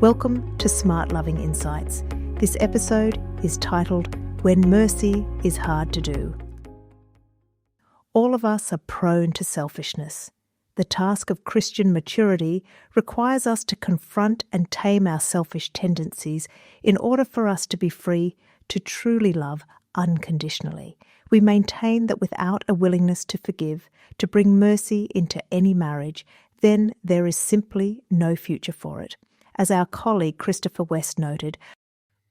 Welcome to SmartLoving Insights. This episode is titled When Mercy is Hard to Do. All of us are prone to selfishness. The task of Christian maturity requires us to confront and tame our selfish tendencies in order for us to be free to truly love unconditionally. We maintain that without a willingness to forgive, to bring mercy into any marriage, then there is simply no future for it. As our colleague Christopher West noted,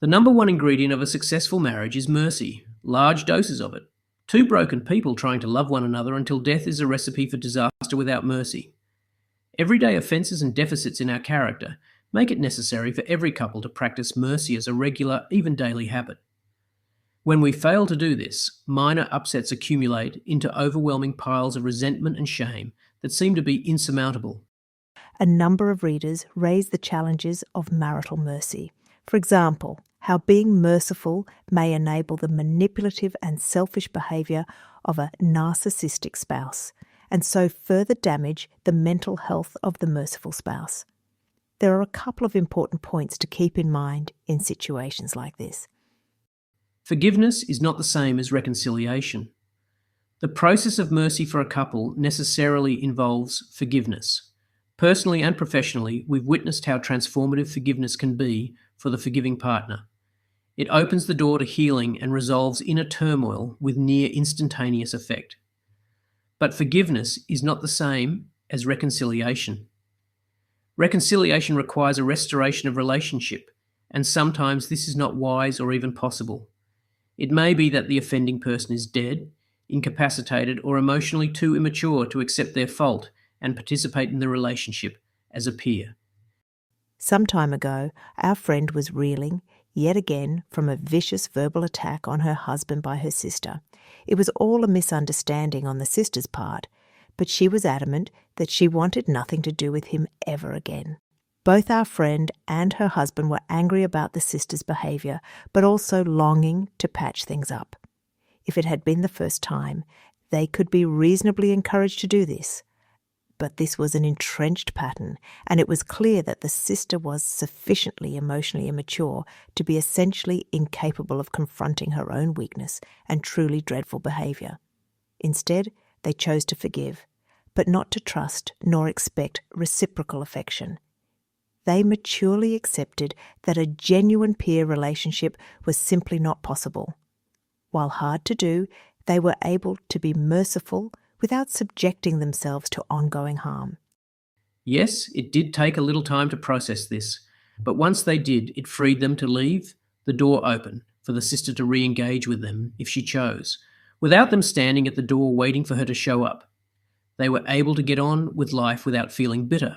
the number one ingredient of a successful marriage is mercy, large doses of it. Two broken people trying to love one another until death is a recipe for disaster without mercy. Everyday offences and deficits in our character make it necessary for every couple to practice mercy as a regular, even daily habit. When we fail to do this, minor upsets accumulate into overwhelming piles of resentment and shame that seem to be insurmountable. A number of readers raise the challenges of marital mercy. For example, how being merciful may enable the manipulative and selfish behaviour of a narcissistic spouse, and so further damage the mental health of the merciful spouse. There are a couple of important points to keep in mind in situations like this. Forgiveness is not the same as reconciliation. The process of mercy for a couple necessarily involves forgiveness. Personally and professionally, we've witnessed how transformative forgiveness can be for the forgiving partner. It opens the door to healing and resolves inner turmoil with near instantaneous effect. But forgiveness is not the same as reconciliation. Reconciliation requires a restoration of relationship, and sometimes this is not wise or even possible. It may be that the offending person is dead, incapacitated, or emotionally too immature to accept their fault and participate in the relationship as a peer. Some time ago, our friend was reeling, yet again, from a vicious verbal attack on her husband by her sister. It was all a misunderstanding on the sister's part, but she was adamant that she wanted nothing to do with him ever again. Both our friend and her husband were angry about the sister's behaviour, but also longing to patch things up. If it had been the first time, they could be reasonably encouraged to do this. But this was an entrenched pattern, and it was clear that the sister was sufficiently emotionally immature to be essentially incapable of confronting her own weakness and truly dreadful behaviour. Instead, they chose to forgive, but not to trust nor expect reciprocal affection. They maturely accepted that a genuine peer relationship was simply not possible. While hard to do, they were able to be merciful without subjecting themselves to ongoing harm. Yes, it did take a little time to process this, but once they did, it freed them to leave the door open for the sister to re-engage with them if she chose, without them standing at the door waiting for her to show up. They were able to get on with life without feeling bitter.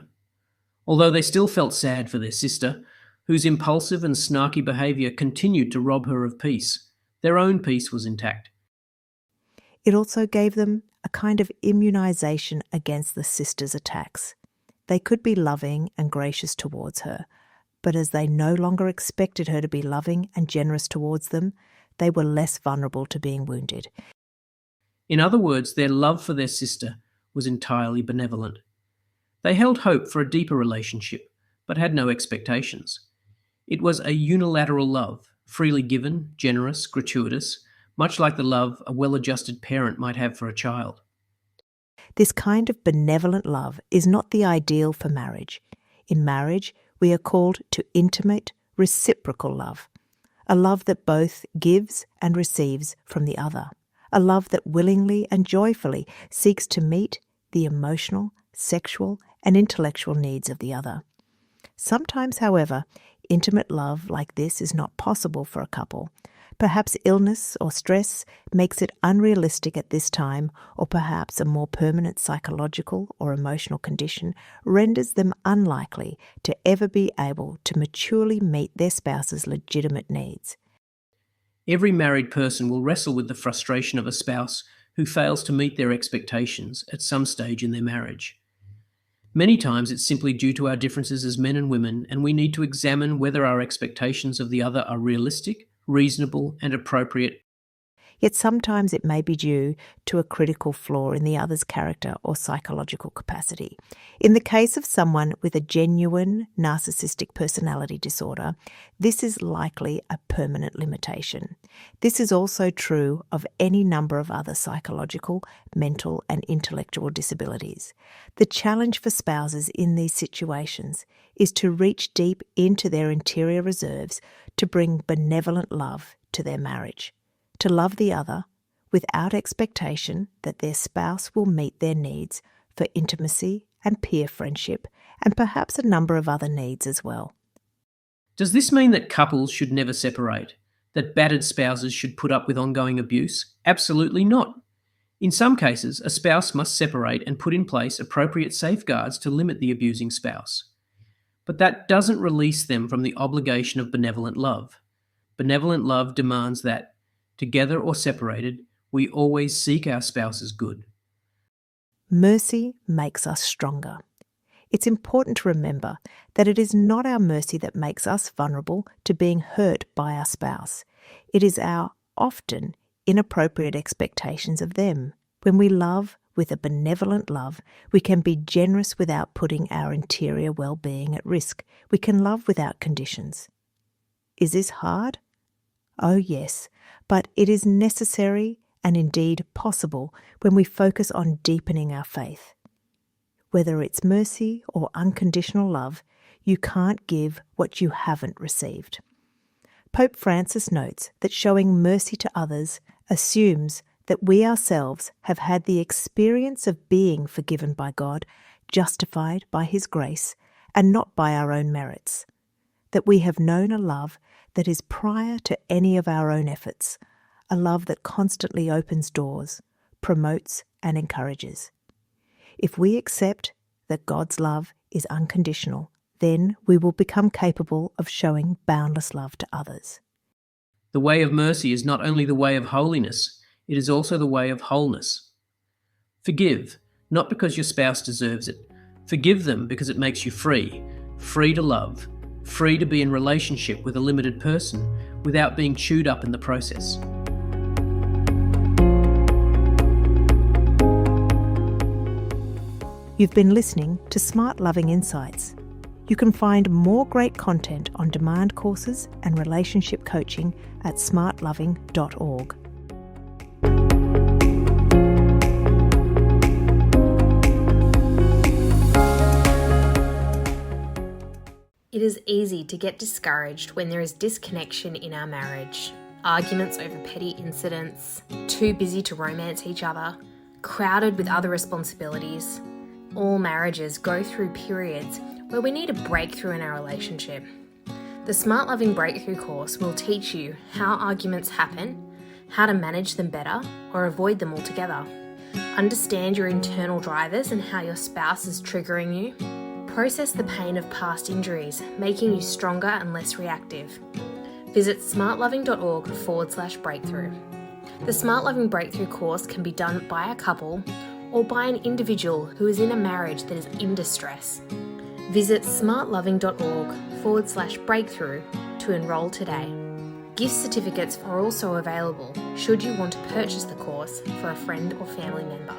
Although they still felt sad for their sister, whose impulsive and snarky behaviour continued to rob her of peace, their own peace was intact. It also gave them a kind of immunization against the sister's attacks. They could be loving and gracious towards her, but as they no longer expected her to be loving and generous towards them, they were less vulnerable to being wounded. In other words, their love for their sister was entirely benevolent. They held hope for a deeper relationship, but had no expectations. It was a unilateral love, freely given, generous, gratuitous, much like the love a well-adjusted parent might have for a child. This kind of benevolent love is not the ideal for marriage. In marriage, we are called to intimate, reciprocal love, a love that both gives and receives from the other, a love that willingly and joyfully seeks to meet the emotional, sexual, and intellectual needs of the other. Sometimes, however, intimate love like this is not possible for a couple. Perhaps illness or stress makes it unrealistic at this time, or perhaps a more permanent psychological or emotional condition renders them unlikely to ever be able to maturely meet their spouse's legitimate needs. Every married person will wrestle with the frustration of a spouse who fails to meet their expectations at some stage in their marriage. Many times it's simply due to our differences as men and women, and we need to examine whether our expectations of the other are realistic, reasonable, and appropriate. yet sometimes it may be due to a critical flaw in the other's character or psychological capacity. In the case of someone with a genuine narcissistic personality disorder, this is likely a permanent limitation. This is also true of any number of other psychological, mental, and intellectual disabilities. The challenge for spouses in these situations is to reach deep into their interior reserves to bring benevolent love to their marriage, to love the other without expectation that their spouse will meet their needs for intimacy and peer friendship, and perhaps a number of other needs as well. Does this mean that couples should never separate? That battered spouses should put up with ongoing abuse? Absolutely not. In some cases, a spouse must separate and put in place appropriate safeguards to limit the abusing spouse. But that doesn't release them from the obligation of benevolent love. Benevolent love demands that, together or separated, we always seek our spouse's good. Mercy makes us stronger. It's important to remember that it is not our mercy that makes us vulnerable to being hurt by our spouse. It is our often inappropriate expectations of them. When we love with a benevolent love, we can be generous without putting our interior well-being at risk. We can love without conditions. Is this hard? Oh yes, but it is necessary and indeed possible when we focus on deepening our faith. Whether it's mercy or unconditional love, you can't give what you haven't received. Pope Francis notes that showing mercy to others assumes that we ourselves have had the experience of being forgiven by God, justified by His grace, and not by our own merits. That we have known a love that is prior to any of our own efforts, a love that constantly opens doors, promotes, and encourages. If we accept that God's love is unconditional, then we will become capable of showing boundless love to others. The way of mercy is not only the way of holiness, it is also the way of wholeness. Forgive, not because your spouse deserves it. Forgive them because it makes you free, free to love, free to be in relationship with a limited person without being chewed up in the process. You've been listening to SmartLoving Insights. You can find more great content on demand courses and relationship coaching at smartloving.org. It is easy to get discouraged when there is disconnection in our marriage. Arguments over petty incidents, too busy to romance each other, crowded with other responsibilities. All marriages go through periods where we need a breakthrough in our relationship. The SmartLoving Breakthrough course will teach you how arguments happen, how to manage them better or avoid them altogether. Understand your internal drivers and how your spouse is triggering you. Process the pain of past injuries, making you stronger and less reactive. Visit smartloving.org/breakthrough. The SmartLoving Breakthrough course can be done by a couple or by an individual who is in a marriage that is in distress. Visit smartloving.org/breakthrough to enrol today. Gift certificates are also available should you want to purchase the course for a friend or family member.